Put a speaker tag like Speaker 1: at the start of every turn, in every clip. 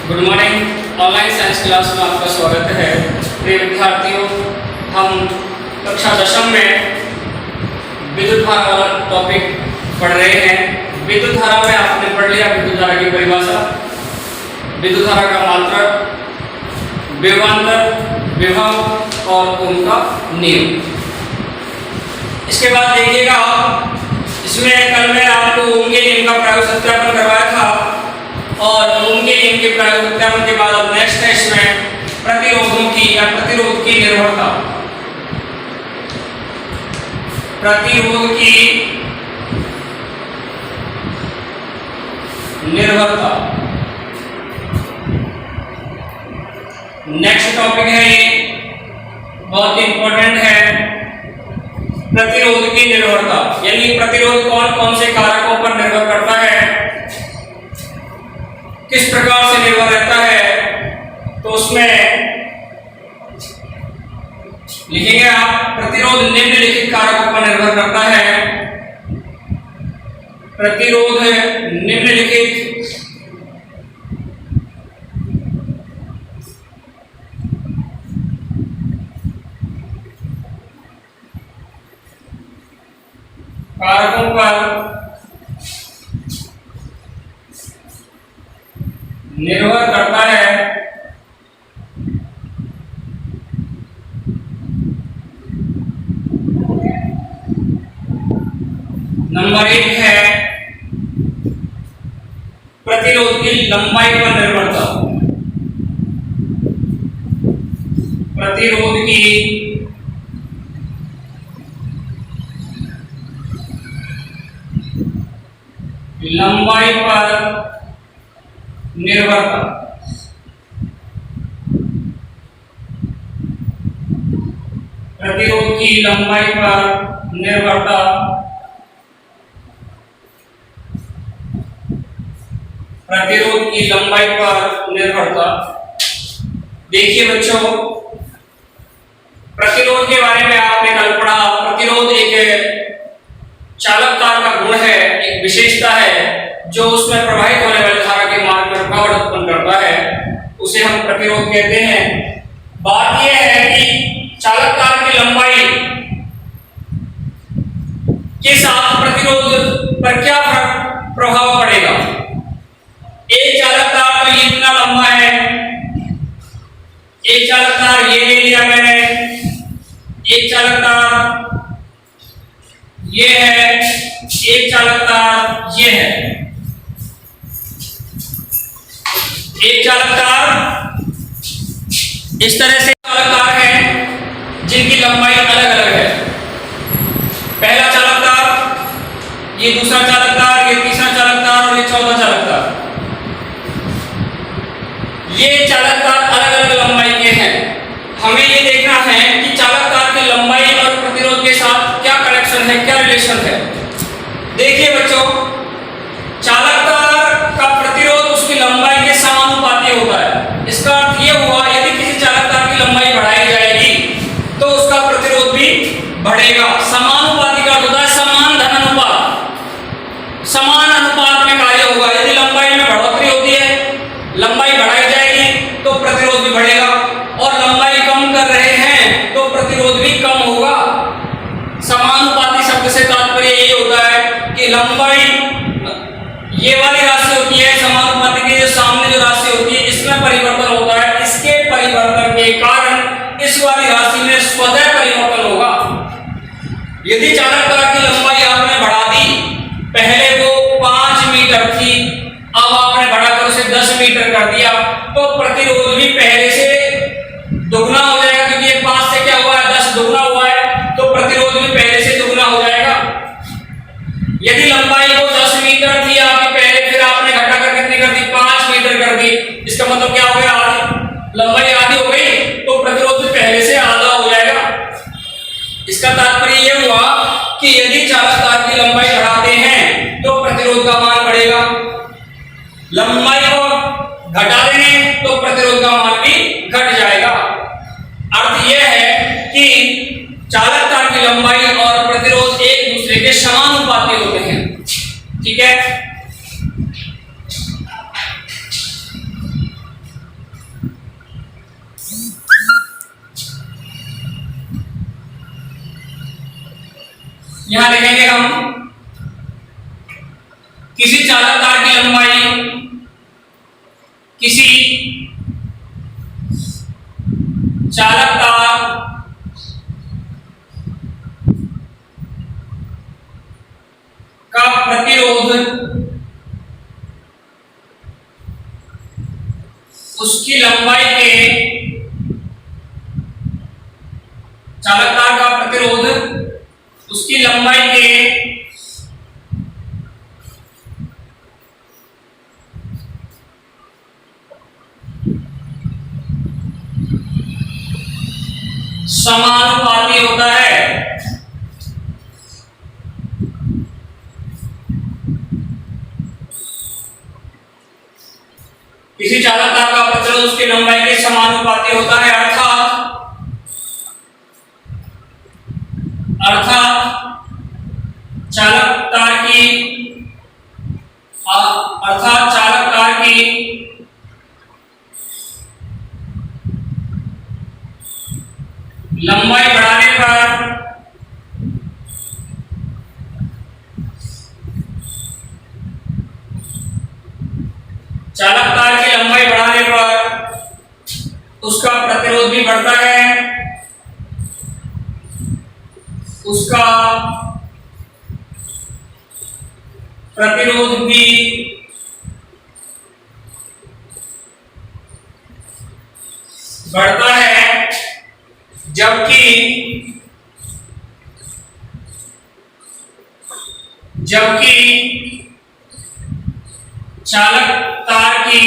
Speaker 1: Good morning. Online science class में आपका स्वागत है। प्रिय विद्यार्थियों, हम कक्षा 10वीं में विद्युत धारा वाला टॉपिक पढ़ रहे हैं। विद्युत धारा में आपने पढ़ लिया विद्युत धारा की परिभाषा, विद्युत धारा का मात्रक, विभवांतर, विभव और उनका नियम। इसके बाद देखिएगा आप, इसमें कल मैं आपको ओम के नियम का प्रयोग सत्यापन करवाया था और ओम के नियम के प्रयोग सत्यापन के बाद अब नेक्स्ट है इसमें प्रतिरोधों की या प्रतिरोध की निर्भरता। प्रतिरोध की निर्भरता नेक्स्ट टॉपिक है, ये बहुत इंपॉर्टेंट है। प्रतिरोध की निर्भरता यानी प्रतिरोध कौन कौन से कारकों पर निर्भर करता है, किस प्रकार से निर्भर रहता है, तो उसमें लिखेंगे आप प्रतिरोध निम्नलिखित कारकों पर निर्भर करता है। प्रतिरोध निम्नलिखित कारकों पर निर्भर करता है। नंबर 1 है प्रतिरोध की लंबाई पर निर्भरता। प्रतिरोध की लंबाई पर निर्भरता। प्रतिरोध की लंबाई पर निर्भरता प्रतिरोध की लंबाई पर निर्भरता। देखिए बच्चों, प्रतिरोध के बारे में आपने कल पढ़ा। प्रतिरोध एक चालक तार का गुण है, एक विशेषता है जो उसमें प्रवाहित होने वाली धारा के मार्ग में रुकावट उत्पन्न करता है, उसे हम प्रतिरोध कहते हैं। बात यह है कि चालक तार की लंबाई के साथ प्रतिरोध पर क्या प्रभाव पड़ेगा। एक चालक तार तो ये इतना लंबा है, एक चालक तार ये ले लिया मैंने, एक चालक तार ये है, एक चालक तार ये है। एक चालक तार इस तरह से चालक तार है जिनकी लंबाई अलग अलग है। पहला चालक तार, ये दूसरा चालक तार, ये तीसरा चालक तार और ये चौथा चालक तार। ये चालक तार अलग अलग लंबाई के हैं। हमें ये देखना है कि चालक तार की लंबाई और प्रतिरोध के साथ क्या कनेक्शन है, क्या रिलेशन है। देखिए बच्चों, चालक तार का प्रतिरोध उसकी लंबाई के समानुपाती होता है। इसका अर्थ ये हुआ, यदि किसी चालक तार की लंबाई बढ़ाई जाएगी तो उसका प्रतिरोध भी बढ़ेगा। समानुपाती का होता है समान धन अनुपात, समान अनुपात में कार्य होगा। यदि लंबाई में बढ़ोतरी होती है, लंबाई बढ़ाई जाएगी तो प्रतिरोध भी बढ़ेगा, और लंबाई कम कर रहे हैं तो प्रतिरोध भी कम होगा। समानुपाती शब्द से तात्पर्य ये होता है कि लंबाई ये वाली राशि होती है, समानुपाती की जो सामने जो राशि होती है इसमें परिवर्तन होता है, इसके परिवर्तन के कारण इस वाली राशि में स्वतः परिवर्तन होगा। यदि चालक तार की लंबाई आपने बढ़ा दी, पहले वो 5 मीटर थी, अब आपने बढ़ाकर उसे 10 मीटर कर दिया, तो प्रतिरोध भी पहले से दुगना हो जाएगा, क्योंकि ये 5 से क्या हुआ है, 10 दुगना हुआ है, तो प्रतिरोध भी पहले से दुगना हो जाएगा। यदि लंबाई को 10 मीटर थी आपकी पहले, फिर आपने घटाकर कितनी कर दी, 5 मीटर कर दी, इसका मतलब क्या हो गया, आधी लंबाई आधी हो गई, तो प्रतिरोध भी पहले से आधा हो जाएगा। इसका तात्पर्य यह हुआ कि यदि चालक तार की लंबाई बढ़ाते हैं तो प्रतिरोध का मान बढ़ेगा, लंबाई को घटा देंगे तो प्रतिरोध का मान भी घट जाएगा। अर्थ यह है कि चालक तार की लंबाई और प्रतिरोध एक दूसरे के समानुपाती होते हैं। ठीक है, यहां लिखेंगे हम किसी चालक तार की लंबाई, किसी चालक तार का प्रतिरोध उसकी लंबाई के, चालक तार का प्रतिरोध उसकी लंबाई के समानुपाती होता है। किसी चालक तार का प्रतिरोध उसकी लंबाई के समानुपाती होता है, अर्थात चालक तार की लंबाई बढ़ाने पर उसका प्रतिरोध भी बढ़ता है, उसका प्रतिरोध भी बढ़ता है, जबकि चालक तार की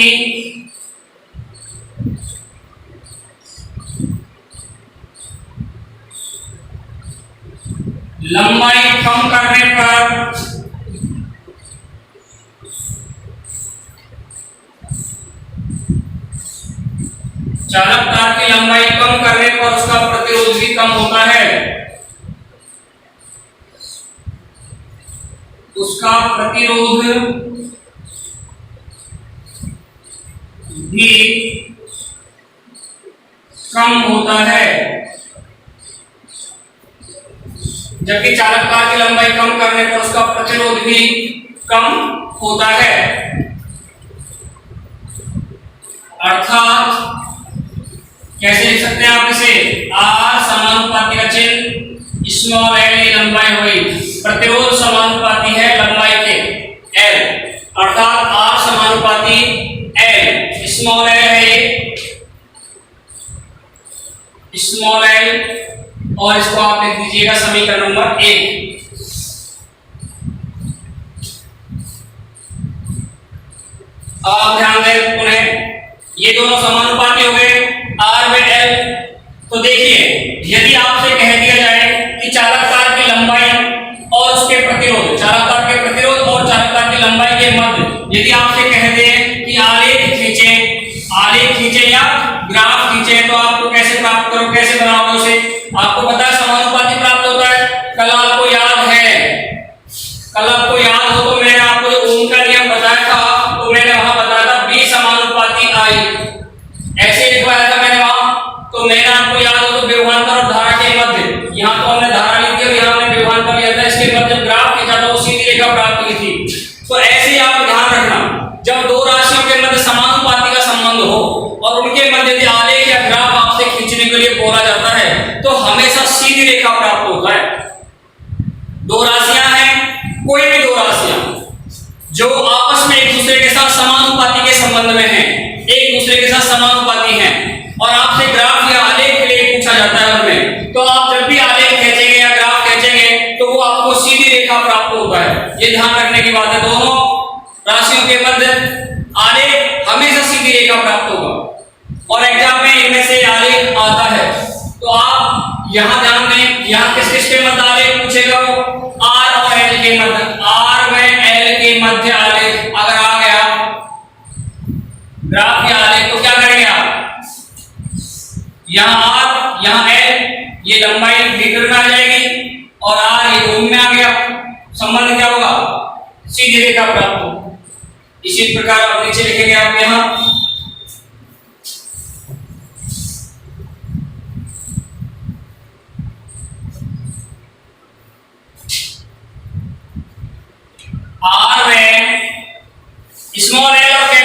Speaker 1: लंबाई कम करने पर उसका प्रतिरोध भी कम होता है, उसका प्रतिरोध भी कम होता है, जबकि चालक तार की लंबाई कम करने पर उसका प्रतिरोध भी कम होता है। अर्थात कैसे लिख सकते हैं आप इसे, आर समानुपाती का चिन्ह स्मॉल एल की लंबाई हुई, प्रतिरोध समानुपाती है लंबाई के एल, अर्थात आर समानुपाती एल, स्मॉल एल है ये स्मॉल एल, और इसको आप लिख दीजिएगा समीकरण नंबर 1। अब ध्यान दें पुनः, ये दोनों समानुपाती हो गए आर व एल। तो देखिए यदि आपसे कह दिया जाए कि चालक तार की लंबाई और उसके प्रतिरोध, चालक तार के प्रतिरोध और चालक तार की लंबाई के मध्य यदि आपसे कह दे कि आलेख खींचे या ग्राफ खींचे, तो आपको कैसे प्राप्त करो, कैसे बनाओगे उसे? आपको पता है समानुपाती प्राप्त होता है। कल आपको याद हो तो मैंने आपको जो ओम का नियम बताया था, तो मैंने वहां बताया था बी समानुपाती आई, ऐसे लिखवाया था मैंने वहां। तो मैंने आपको याद हो तो विभवांतर और धारा के मध्य, यहाँ तो हमने धारा लिखी और यहाँ हमने विभवांतर लिया था, इसके मध्य ग्राफ खींचा था, वो सीधी रेखा प्राप्त हुई थी। तो ऐसे ही आप ध्यान रखना, जब दो राशियों के मध्य समानुपाती का संबंध हो और उनके मध्य यदि आलेख या ग्राफ आपसे खींचने के लिए बोला जाता है, तो हमेशा सीधी रेखा प्राप्त होता है। दो राशियां हैं, कोई भी दो राशियां जो आपस में एक दूसरे के साथ समानुपाती के संबंध में हैं, एक दूसरे के साथ समानुपाती हैं, और आपसे ग्राफ या आलेख के लिए पूछा जाता है उनमें, तो आप जब भी आलेख खींचेंगे या ग्राफ खींचेंगे तो वो आपको सीधी रेखा प्राप्त होता है। ये ध्यान रखने की बात है, दोनों राशियों के मध्य आलेख हमेशा सीधी रेखा प्राप्त होगा, और एग्जाम में इनमें से आलेख आता है। तो आप यहां ध्यान दें, यहां किस किस के मध्य आलेख पूछेगा, वो आर और एल के मध्य, आर व एल के मध्य आलेख अगर आ गया ग्राफ या आलेख, तो क्या करेंगे आप, यहां आर यहां एल, ये लंबाई मीटर में आ जाएगी, और आर ये ओम में आ गया, संबंध क्या होगा, सीधी रेखा प्राप्त होगी। इसी प्रकार आप नीचे लिखेंगे आप यहां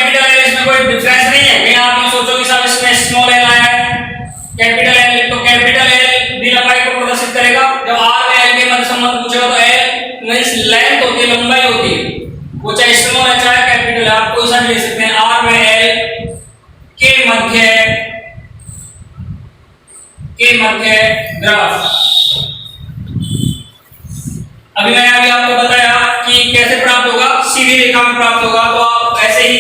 Speaker 1: कैपिटल एल, इसमें कोई डिफरेंस नहीं है। कहीं आप ये सोचो कि साहब इसमें स्मॉल एल आया है, कैपिटल एल, तो कैपिटल एल भी लंबाई को प्रदर्शित करेगा। जब आर व एल के मध्य संबंध पूछेगा तो एल मींस लेंथ होती है, लंबाई होती है, वो चाहे स्मॉल है चाहे कैपिटल है, आप कोई सा भी ले सकते हैं। आर व एल के मध्य ग्राफ। अभी मैंने अभी आपको बताया कि कैसे प्राप्त होगा, सीधी रेखा में प्राप्त होगा। तो आप ऐसे ही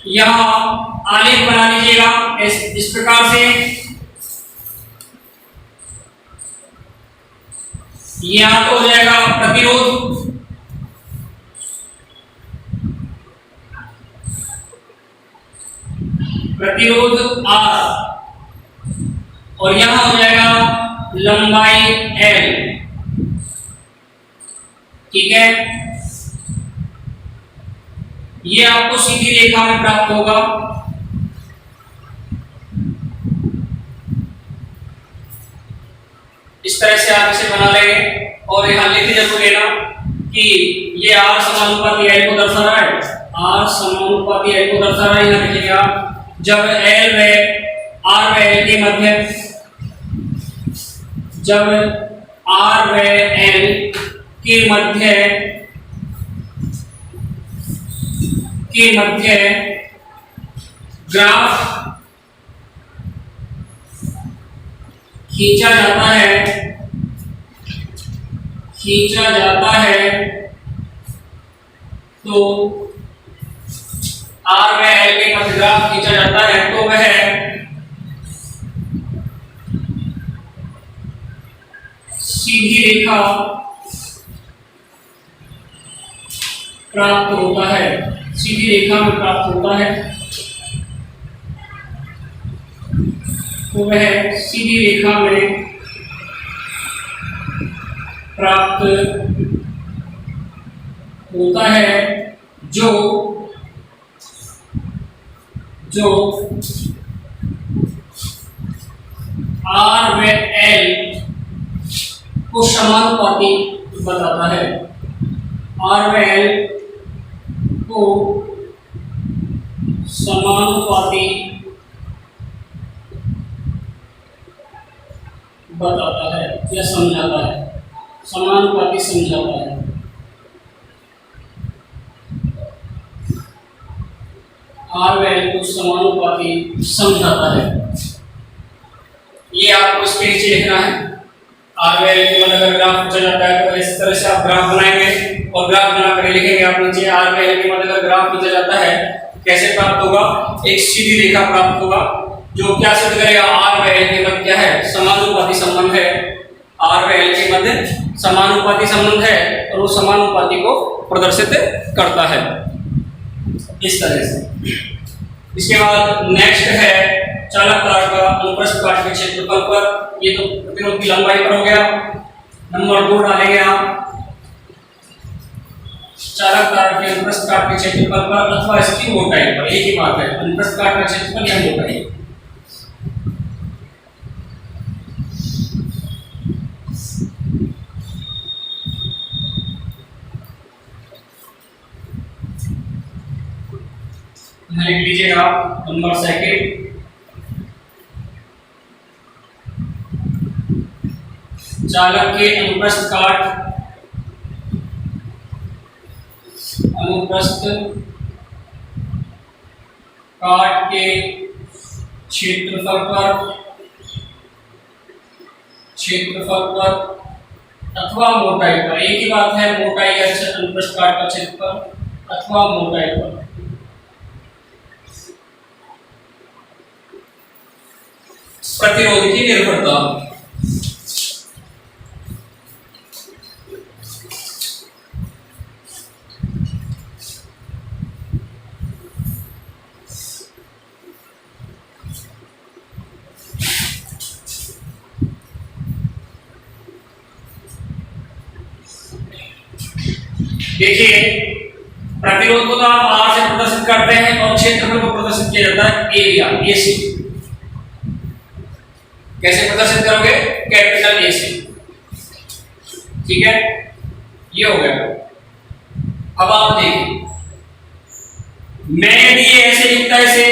Speaker 1: यहां आलेख बना लीजिएगा इस प्रकार से। यहां तो हो जाएगा प्रतिरोध, प्रतिरोध R, और यहां हो जाएगा लंबाई L। ठीक है, ये आपको सीधी रेखा में प्राप्त होगा। इस तरह से आप इसे बना लेंगे और यहां लिख जरूर लेना कि ये R समानुपाती L को दर्शा रहा है, R समानुपाती L को दर्शा रहा है। यहां लिखिए आप, जब L व R व L के मध्य, जब R व L के मध्य ग्राफ खींचा जाता है, तो R व L के मध्य ग्राफ खींचा जाता है तो वह सीधी रेखा प्राप्त होता है, सीधी रेखा में प्राप्त होता है, तो वह सीधी रेखा में प्राप्त होता है जो R व L को समानुपाती बताता है, R व L को समानुपाती बताता है या समझाता है, समानुपाती समझाता है। R व L को समानुपाती समझाता है। ये आपको इसके नीचे लिखना है। R व L के मध्य अगर ग्राफ पूछा जाता है तो इस तरह से आप ग्राफ बनाएंगे और ग्राफ बनाकर लिखेंगे आप नीचे। R व L के मध्य अगर ग्राफ पूछा जाता है कैसे प्राप्त होगा, एक सीधी रेखा प्राप्त होगा जो क्या सिद्ध करेगा, R व L के मध्य क्या है, समानुपाती संबंध है। R व L के मध्य समानुपाती संबंध है और वो समानुपाती को प्रदर्शित करता है इस तरह से। इसके बाद नेक्स्ट है चालक तार का अनुप्रस्थ काट के क्षेत्रफल पर। ये तो प्रतिरोध की लंबाई पर हो गया। नंबर 2 डालेंगे आप, चालक तार के अनुप्रस्थ काट के क्षेत्रफल पर अथवा इसकी मोटाई पर, एक ही बात है, अनुप्रस्थ काट का क्षेत्रफल या मोटाई। लिख लीजिएगा नंबर 2 चालक के अनुप्रस्थ काट के क्षेत्रफल पर अथवा मोटाई पर, एक ही बात है, मोटाई या अनुप्रस्थ काट का क्षेत्रफल अथवा मोटाई पर। प्रतिरोध की निर्भरता, देखिए प्रतिरोध को तो आप R से प्रदर्शित करते हैं और क्षेत्रफल को प्रदर्शित किया जाता है एरिया, एसी। कैसे प्रदर्शित करोगे, कैपिटल ए से। ठीक है, ये हो गया। अब आप देखिए मैं यदि ये ऐसे लिखता ऐसे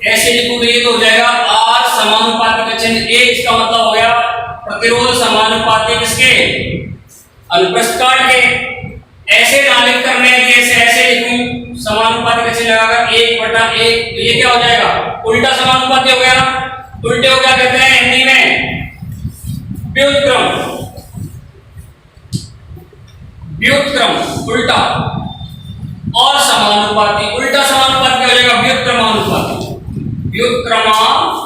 Speaker 1: ऐसे लिखूं तो ये तो हो जाएगा आर समानुपातिक का चिन्ह ए, इसका मतलब हो गया प्रतिरोध समानुपातिक किसके, अनुप्रस्थ काट के। ऐसे ना लिख कर मैं यदि ऐसे ऐसे लिखूं समानुपातिक का चिन्ह लगाकर 1/1, तो ये क्या हो जाएगा, उल्टा समानुपाती हो गया ना। उल्टे को क्या कहते हैं हिंदी में, व्युत्क्रम। व्युत्क्रम उल्टा, और समानुपाती, उल्टा समानुपाती क्या हो जाएगा, व्युत्क्रमानुपाती। व्युत्क्रमानुपाती,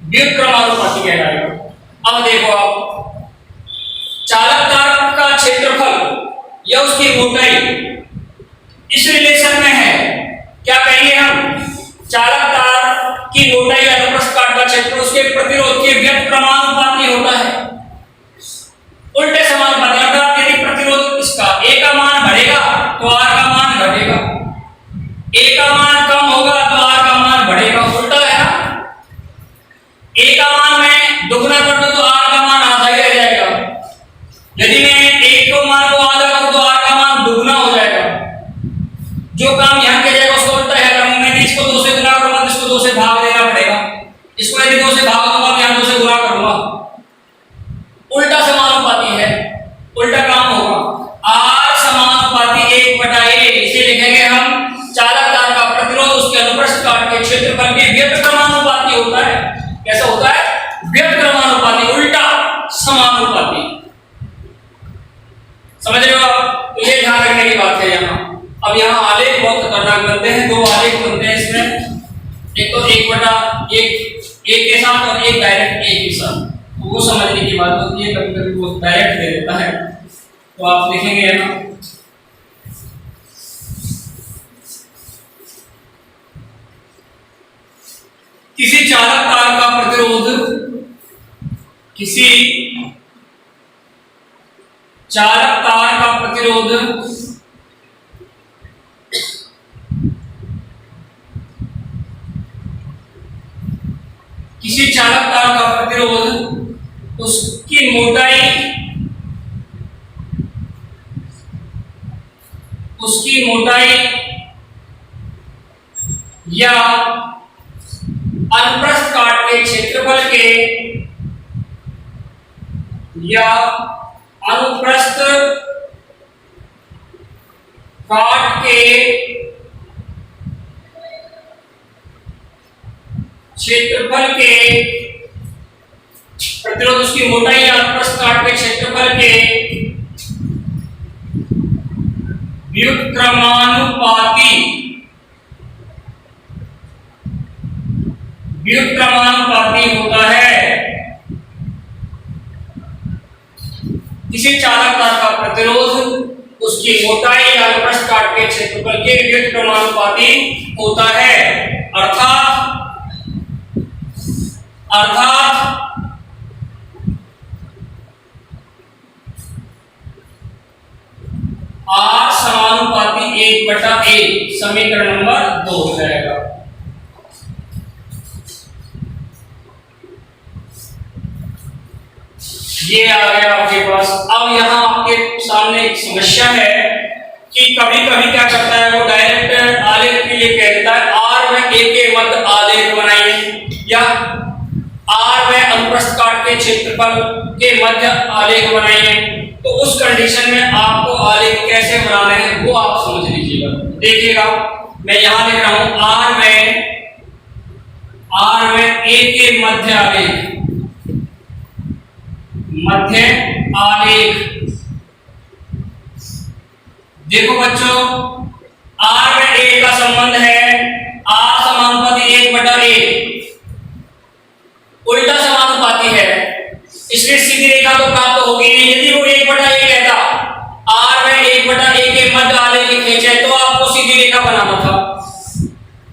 Speaker 1: व्युत्क्रमानुपाती कहलाएगा। अब देखो आप, चालक तार का क्षेत्रफल या उसकी मोटाई इस रिलेशन में है। क्या कहेंगे हम, चालक तार की मोटाई या अनुप्रस्थ काट का क्षेत्र उसके प्रतिरोध के व्युत्क्रमानुपाती होता है। उल्टे समानुपाती, अर्थात यदि प्रतिरोध इसका ए का मान बढ़ेगा तो आर का मान घटेगा, ए का मान कम होगा तो आर का मान बढ़ेगा। उल्टा है ना, ए का मान मैं दुगना कर दूं तो आर का मान आधा ही रह जाएगा। यदि मैं ए को मान को आधा करूं तो आर का मान दुगना हो जाएगा। जो काम यहां किया जाएगा उसको उल्टा है। अगर मैं इसको 2 से गुना करूंगा तो इसको 2 से भाग देना पड़ेगा। इसको यदि 2 से भाग दूंगा तो यहां 2 से गुना करूंगा। उल्टा समानुपाती है, उल्टा काम होगा। आर समानुपाती 1/a, इसे लिखेंगे हम चालक तार का प्रतिरोध उसके अनुप्रस्थ काट के क्षेत्रफल के व्युत्क्रमानुपाती होता है। कैसा होता है, व्युत्क्रमानुपाती, उल्टा समानुपाती। समझ रहे हो आप, तो ये ध्यान रखने की बात है यहाँ। अब यहाँ आलेख बहुत खतरनाक बनते हैं, 2 आलेख बनते हैं इसमें, एक तो 1/1 एक के साथ और एक डायरेक्ट एक के साथ। तो वो समझने की बात होती है, कभी कभी वो डायरेक्ट दे देता है, तो आप लिखेंगे ना, किसी चालक तार का प्रतिरोध, किसी चालक तार का प्रतिरोध किसी चालक तार का प्रतिरोध उसकी मोटाई, उसकी मोटाई या अनुप्रस्थ काट के क्षेत्रफल के, या अनुप्रस्थ काट के क्षेत्रफल के प्रतिरोध, उसकी मोटाई या अनुप्रस्थ काट के क्षेत्रफल के व्युत्क्रमानुपाती, व्युत्क्रमानुपाती होता है। किसी चालक तार का प्रतिरोध उसकी मोटाई या अनुप्रस्थ काट के क्षेत्रफल के व्युत्क्रमानुपाती होता है। अर्थात आर समानुपाती 1/a, समीकरण नंबर 2 हो जाएगा। ये आ गया आपके पास। अब यहाँ आपके सामने एक समस्या है कि कभी कभी क्या करता है वो, डायरेक्ट आलेख के लिए कह देता है आर व ए के मध्य आलेख बनाइए, या आर व अनुप्रस्थ काट के क्षेत्रफल के मध्य आलेख बनाइए। तो उस कंडीशन में आपको आलेख कैसे बनाने हैं वो आप समझ लीजिएगा। देखिएगा, मैं यहां लिख रहा हूं आर व ए के मध्य आलेख, मध्य आलेख। देखो बच्चों, आर व ए का संबंध है आर समानुपाती 1/a, उल्टा समानुपाती है, इसलिए सीधी रेखा तो प्राप्त होगी नहीं। यदि वो 1/a कहता, आर व 1/a के मध्य आलेख खींचे, तो आपको सीधी रेखा बनाना था,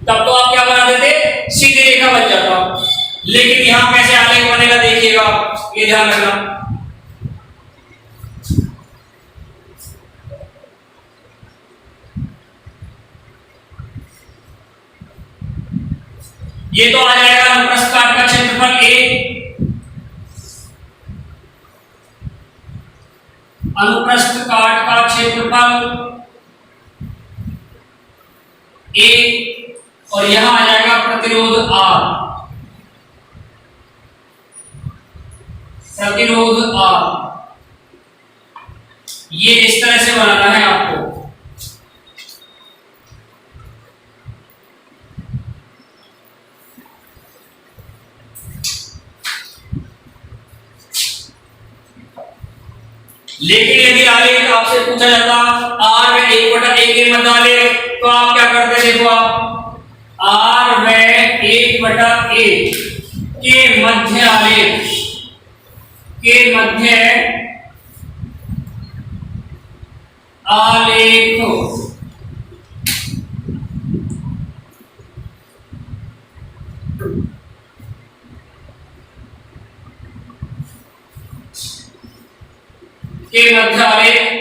Speaker 1: तब तो आप क्या बना देते, सीधी रेखा बन जाता। लेकिन यहां कैसे आलेख बनेगा देखिएगा, ये ध्यान रखना। ये तो आ जाएगा अनुप्रस्थ काट का क्षेत्रफल A, अनुप्रस्थ काट का क्षेत्रफल ए और यहां आ जाएगा प्रतिरोध आर, प्रतिरोध आर। ये इस तरह से बनाना है आपको। लेकिन यदि आलेख आपसे पूछा जाता आर में 1/a के मध्य आलेख, तो आप क्या करते? देखो आप आर में 1/a के मध्य आलेख, के मध्य आलेख के मध्य आलेख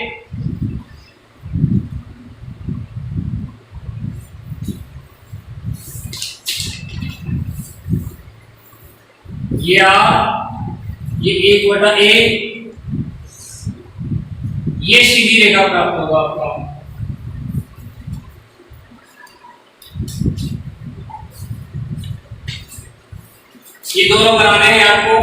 Speaker 1: या ये 1/a, ये सीधी रेखा प्राप्त होगा आपका। ये दोनों बनाने हैं आपको।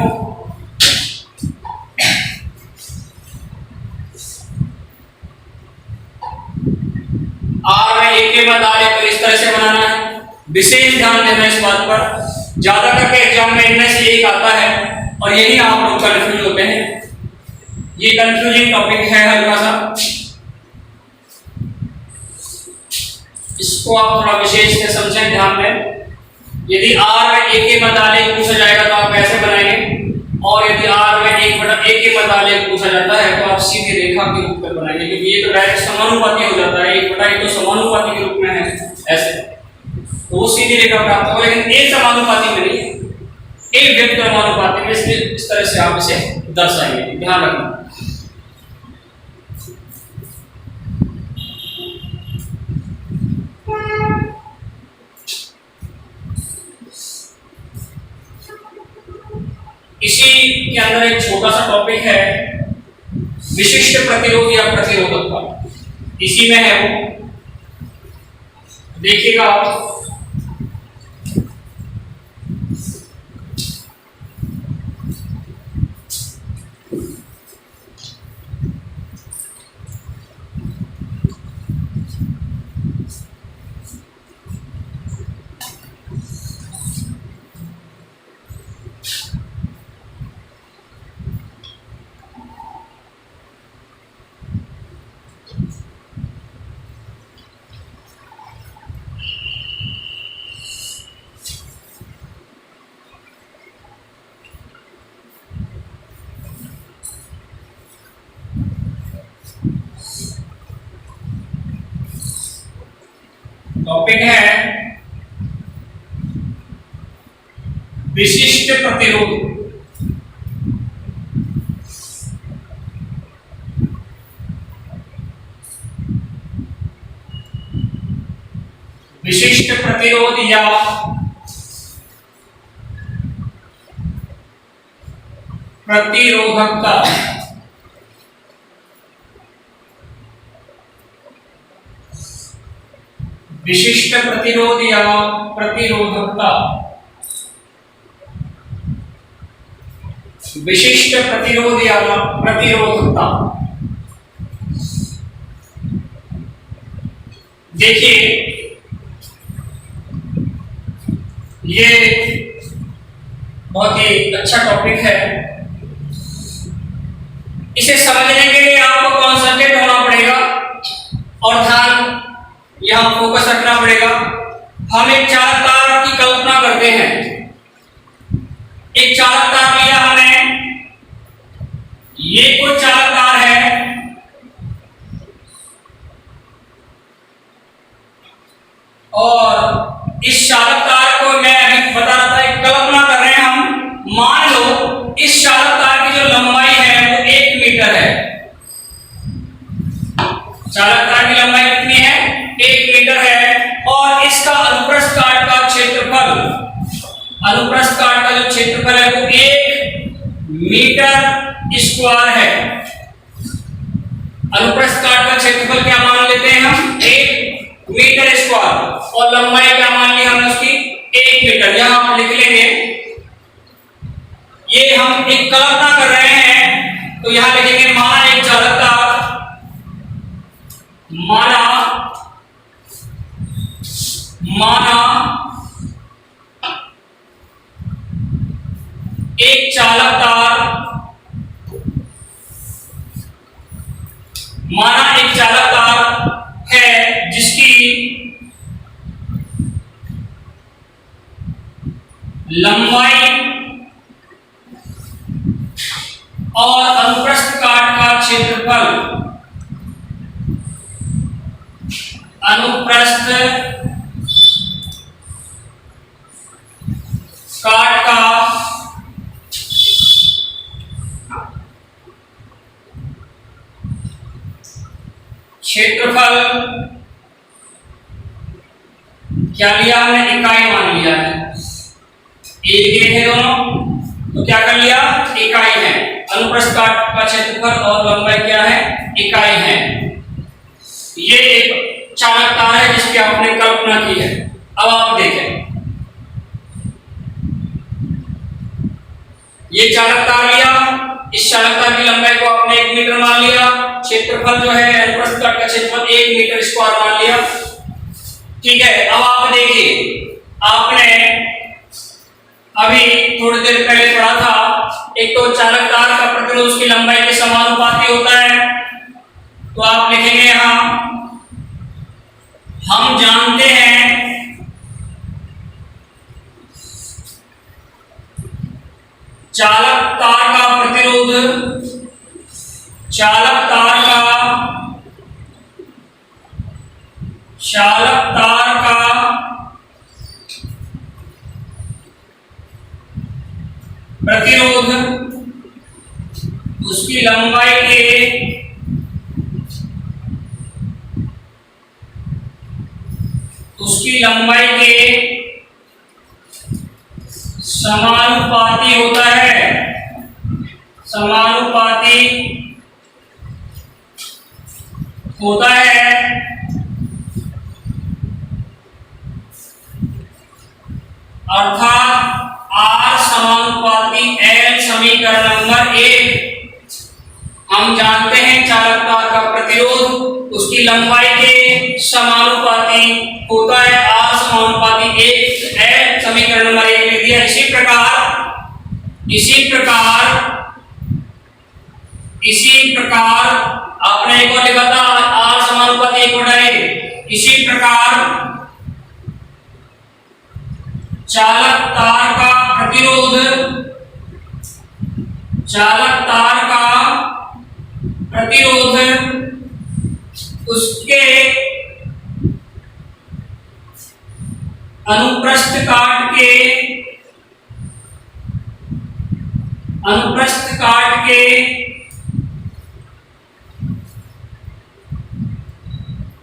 Speaker 1: आर में 1 के मध्य आलेख तो इस तरह से बनाना है। विशेष ध्यान देना इस बात पर, ज्यादा करके एग्जाम में इनमें से एक आता है और यही आप लोग कंफ्यूज होते हैं। ये कंफ्यूजिंग टॉपिक है हल्का सा, इसको आप थोड़ा विशेष से समझें ध्यान में। यदि आर में 1 के मध्य आलेख पूछा जाएगा तो आप कैसे बनाएंगे, और यदि आर में 1/a के मध्य आलेख पूछा जाता है तो आप सीधी रेखा के रूप में बनाएंगे, क्योंकि ये तो डायरेक्ट समानुपाती हो जाता है। 1/a तो समानुपाती के रूप में है ऐसे, तो वो सीधी रेखा प्राप्त होगा। लेकिन एक समानुपाती में नहीं, एक व्यक्त समानुपाती में, इसलिए इस तरह से आप इसे दर्शाएंगे, ध्यान रखना। इसी के अंदर एक छोटा सा टॉपिक है विशिष्ट प्रतिरोध या प्रतिरोधकता, इसी में है वो, देखिएगा आप। टॉपिक है विशिष्ट प्रतिरोध। विशिष्ट प्रतिरोध या प्रतिरोधकता। विशिष्ट प्रतिरोध या प्रतिरोधकता। विशिष्ट प्रतिरोध या प्रतिरोधकता। देखिए ये बहुत ही अच्छा टॉपिक है। इसे समझने के लिए आपको कॉन्सेंट्रेट होना पड़ेगा और ध्यान यहां फोकस रखना पड़ेगा। हम एक चालक तार की कल्पना करते हैं। एक चालक तार लिया हमने, ये कोई चालक तार है और इस चालक तार को मैं अभी बता रहा था, एक कल्पना कर रहे हैं हम। मान लो इस चालक तार की जो लंबाई है वो 1 मीटर है। चालक तार की लंबाई कितनी है? 1 मीटर है और इसका अनुप्रस्थ काट का क्षेत्रफल, अनुप्रस्थ काट का जो क्षेत्रफल है वो 1 मीटर स्क्वायर है। अनुप्रस्थ काट का क्षेत्रफल क्या मान लेते हैं हम? 1 मीटर स्क्वायर। और लंबाई क्या मान ली हमने उसकी 1 मीटर। यहां आप लिख लेंगे, ये हम एक कल्पना कर रहे हैं तो यहां लिखेंगे माना एक चालक तार, माना एक चालक तार, माना एक चालक तार है जिसकी लंबाई और अनुप्रस्थ काट का क्षेत्रफल, अनुप्रस्थ काट का क्षेत्रफल क्या लिया हमने, इकाई मान लिया है। एक है दोनों, तो क्या कर लिया, इकाई है। अनुप्रस्थ काट का क्षेत्रफल और लंबाई क्या है, इकाई है। ये एक चालक तार है जिसकी आपने कल्पना की है। अब आप देखें, ये चालक तार लिया, इस चालक तार की लंबाई को आपने 1 मीटर मान लिया, क्षेत्रफल जो है अनुप्रस्थ काट का क्षेत्रफल 1 मीटर स्क्वायर मान लिया। ठीक है, अब आप देखिए, आपने अभी थोड़ी देर पहले पढ़ा था, एक तो चालक तार का प्रतिरोध उसकी लंबाई के समानुपाती होता है। तो आप लिखेंगे यहां, हम जानते हैं चालक तार का प्रतिरोध, चालक तार का प्रतिरोध उसकी लंबाई के समानुपाती होता है, समानुपाती होता है। अर्थात R समानुपाती L समीकरण नंबर 1। हम जानते हैं चालक तार का प्रतिरोध उसकी लंबाई के समानुपाती होता है, R समानुपाती 1 L समीकरण नंबर 1 लिख दिया। इसी प्रकार आपने एक और लिखा था R समानुपाती 1/A। इसी प्रकार चालक तार का प्रतिरोध, चालक तार का प्रतिरोध उसके अनुप्रस्थ काट के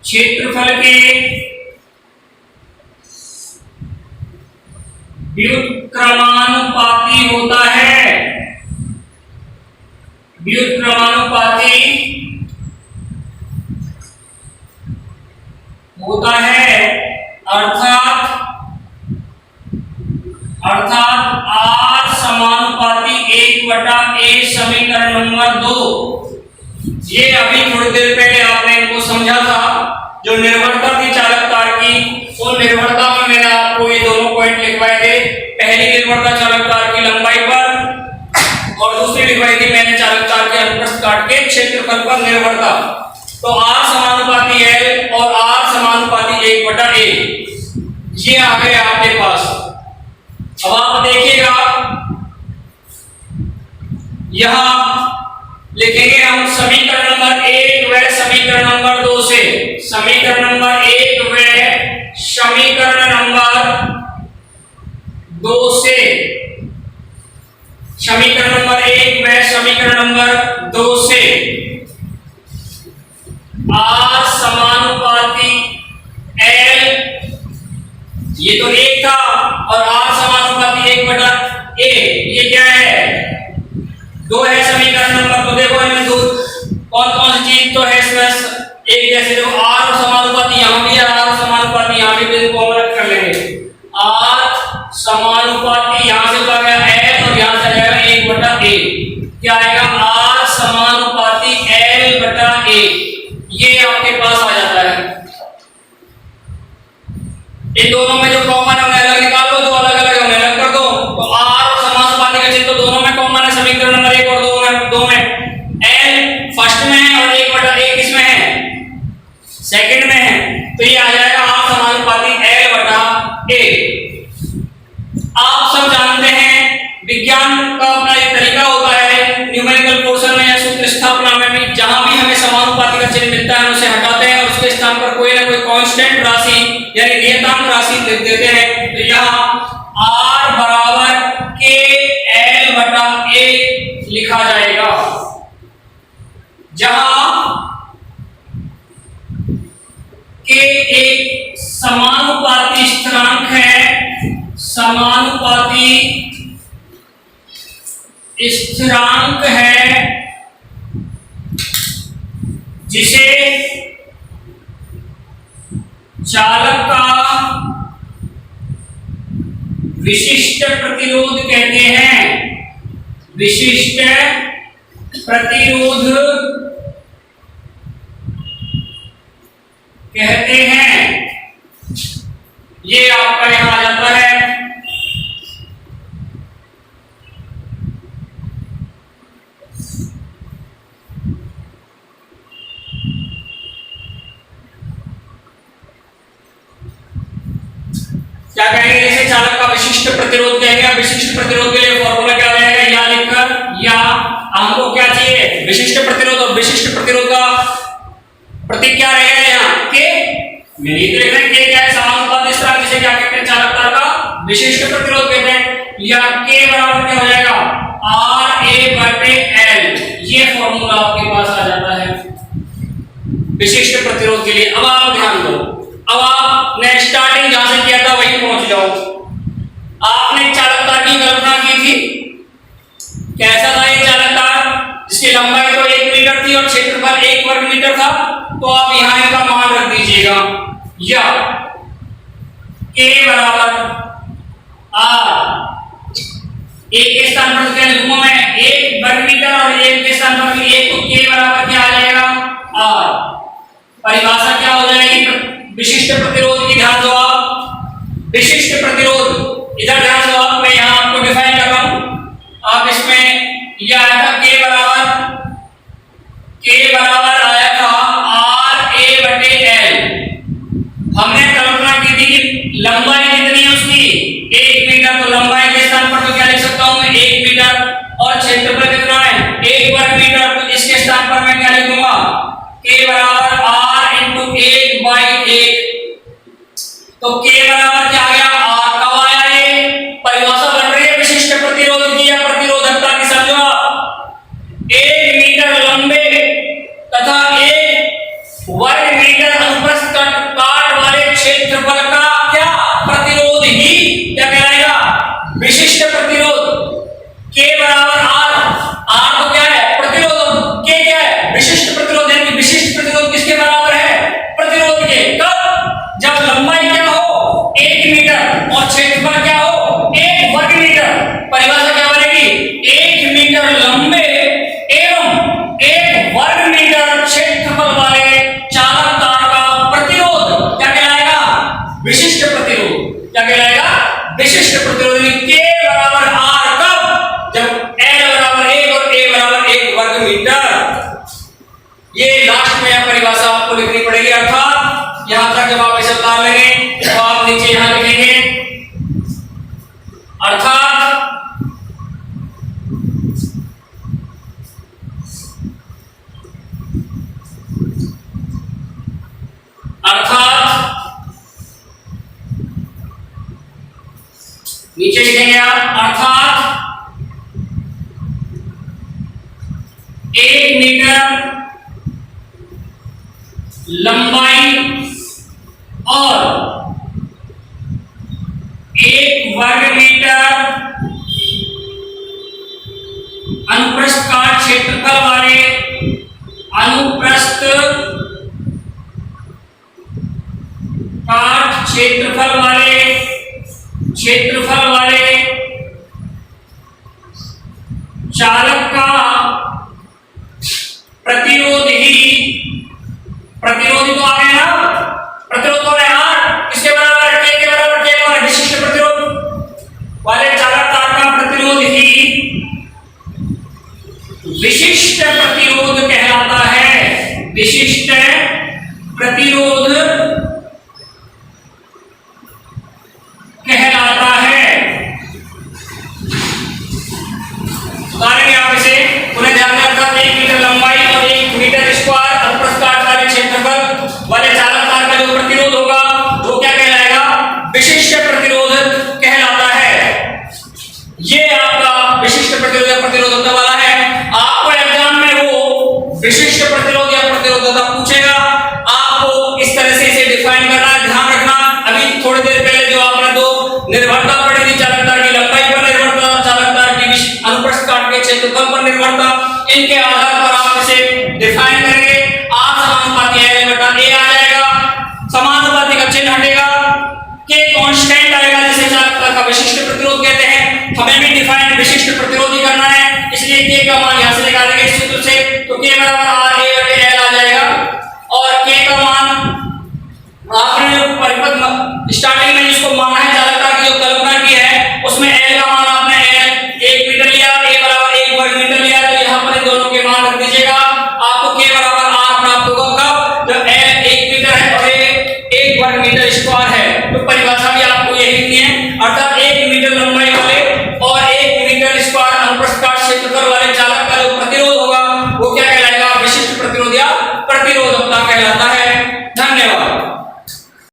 Speaker 1: क्षेत्रफल के व्युत्क्रमानुपाती होता है, व्युत्क्रमानुपाती होता है। अर्थात R समानुपाती 1/A समीकरण नंबर 2। ये अभी थोड़ी देर पहले आपने इनको समझा था, जो निर्भरता थी चालक तार की, उन निर्भरता में मैंने आपको ये दोनों पॉइंट लिखवाए थे। पहली निर्भरता चालक तार की लंबाई पर और दूसरी लिखवाई थी मैंने चालक तार के अनुप्रस्थ काट के क्षेत्रफल पर निर्भरता। तो R समानुपाती L और R समानुपाती 1/A ये आ गए आपके पास। अब आप देखिएगा, यहां लिखेंगे हम समीकरण नंबर 1 व समीकरण नंबर 2 से, समीकरण नंबर 1 व समीकरण नंबर 2 से, समीकरण नंबर 1 व समीकरण नंबर 2 से R समानुपाती L, ये तो 1 था, और R समानुपाती 1/A ये क्या है, 2 है समीकरण नंबर। तो देखो इनमें दो कौन कौन सी चीज तो है इसमें एक जैसे, जो R समानुपाती यहां भी है, R समानुपाती यहां भी, इन दोनों में जो कॉमन है उन्हें अलग निकाल लो, जो अलग अलग है उन्हें अलग कर दो। तो r और समानुपाती का चिन्ह तो दोनों में कॉमन है, समीकरण नंबर 1 और 2 में l फर्स्ट में है और 1/a किसमें है, सेकंड में है। तो ये आ जाएगा r समानुपाती l/a। आप सब जानते हैं विज्ञान का अपना एक तरीका होता है, न्यूमेरिकल पोर्शन में या सूत्र स्थापना में भी जहां भी हमें समानुपाती का चिन्ह मिलता है उसे हटाते हैं और उसके स्थान पर कोई ना कोई कांस्टेंट राशि यानी नियतांक राशि लिख देते हैं। तो यहाँ r बराबर k l/a लिखा जाएगा, जहां k एक समानुपाती स्थिरांक है, समानुपाती स्थिरांक है जिसे चालक का विशिष्ट प्रतिरोध कहते हैं, विशिष्ट प्रतिरोध कहते हैं। ये आपका यहां आ जाता है क्या कहेंगे, जैसे चालक का विशिष्ट प्रतिरोध कहेंगे। विशिष्ट प्रतिरोध के लिए फॉर्मूला क्या हो जाएगा, या लिखकर, या हमको क्या चाहिए, विशिष्ट प्रतिरोध, और विशिष्ट प्रतिरोध का प्रतीक क्या रहेगा यहाँ के, मेरी तो लिख रहे हैं के क्या है, समानुपाती स्थिरांक जिसे क्या कहते हैं, चालक तार का विशिष्ट प्रतिरोध कहते हैं। या के बराबर क्या हो जाएगा, RA/L, ये फॉर्मूला आपके पास आ जाता है विशिष्ट प्रतिरोध के लिए। अब आप ध्यान दो, अब आपने स्टार्टिंग जहां से किया था वहीं पहुंच जाओ। आपने चालक तार की कल्पना की थी, कैसा था ये चालक तार, जिसकी लंबाई तो 1 मीटर थी और क्षेत्रफल 1 वर्ग मीटर था। तो आप यहां इनका मान रख दीजिएगा, या k बराबर r, एक के स्थान पर क्या लिखूंगा मैं, 1 वर्ग मीटर, और एक के स्थान पर भी 1, तो k बराबर क्या आ जाएगा, r। परिभाषा क्या हो जाएगी विशिष्ट प्रतिरोध की, ध्यान दो आप, विशिष्ट प्रतिरोध इधर ध्यान दो आप, मैं यहां आपको डिफाइन कर रहा हूं। आप इसमें यह आया था k बराबर आया था RA/L। हमने कल्पना की थी कि लंबाई कितनी है उसकी, 1 मीटर, तो लंबाई के स्थान पर तो क्या लिख सकता हूं मैं, 1 मीटर, और क्षेत्रफल कितना है, 1 वर्ग मीटर, तो इसके स्थान पर मैं क्या लिखूंगा, k बराबर r इंटू 1/1। तो k बराबर क्या आ गया, r। कब आया ये, परिभाषा बन रही है विशिष्ट प्रतिरोध की या प्रतिरोधकता की, समझो आप। 1 मीटर लंबे तथा 1 वर्ग मीटर अनुप्रस्थ काट वाले क्षेत्रफल का क्या प्रतिरोध ही क्या कहलाएगा, विशिष्ट प्रतिरोध। k बराबर r, r तो क्या है प्रतिरोध, k क्या है विशिष्ट प्रतिरोध, यानी विशिष्ट प्रतिरोध किसके बराबर है, प्रतिरोध के। कब, जब लंबाई क्या हो 1 मीटर और क्षेत्रफल क्या हो 1 वर्ग मीटर। परिभाषा क्या बनेगी, 1 मीटर लंबे एवं 1 वर्ग मीटर क्षेत्रफल वाले चालक तार का प्रतिरोध क्या कहलाएगा, विशिष्ट प्रतिरोध। क्या कहलाएगा, विशिष्ट प्रतिरोध। k बराबर r कब, जब l बराबर 1 और a बराबर 1 वर्ग मीटर। ये लास्ट में यह परिभाषा आपको लिखनी पड़ेगी, अर्थात यहां तक जब आप ऐसे उतार लेंगे तो आप नीचे यहां लिखेंगे, अर्थात नीचे लिखेंगे आप, अर्थात 1 मीटर लंबाई और 1 वर्ग मीटर अनुप्रस्थ काट क्षेत्रफल वाले, अनुप्रस्थ काट क्षेत्रफल वाले चालक का प्रतिरोध ही, प्रतिरोधी तो आ गए ना, प्रतिरोध हो रहे हैं, किसके बराबर है, k के निर्भरता पड़ेगी चालक तार की लंबाई पर निर्भरता, चालक तार की अनुप्रस्थ काट के क्षेत्रफल पर निर्भरता। इनके आधार पर आप इसे डिफाइन करेंगे। R समानुपाती L बटा A आ जाएगा, समानुपाती का चिन्ह हटेगा, K कांस्टेंट आएगा जिसे चालक तार का विशिष्ट प्रतिरोध कहते हैं। हमें भी डिफाइन विशिष्ट प्रतिरोध ही करना है, इसलिए K का मान यहां से निकालेंगे इस सूत्र से, तो K बराबर RA बटे L आ जाएगा। और K का मान आपने परिपथ स्टार्टिंग में जिसको माना है चालक तार की जो कल्पना की है उसमें L का मान आपने 1 मीटर लिया, A बराबर 1 वर्ग मीटर लिया, तो यहाँ पर इन दोनों के मान रख दीजिएगा। आपको K बराबर R प्राप्त होगा कब, जब L 1 मीटर है और A 1 वर्ग मीटर स्क्वायर है। तो परिभाषा भी आपको यही लिखनी है, अर्थात 1 मीटर लंबाई वाले और 1 मीटर स्क्वायर अनुप्रस्थ काट क्षेत्रफल वाले चालक का जो प्रतिरोध होगा वो क्या कहलाएगा, विशिष्ट प्रतिरोध या प्रतिरोधकता कहलाता है।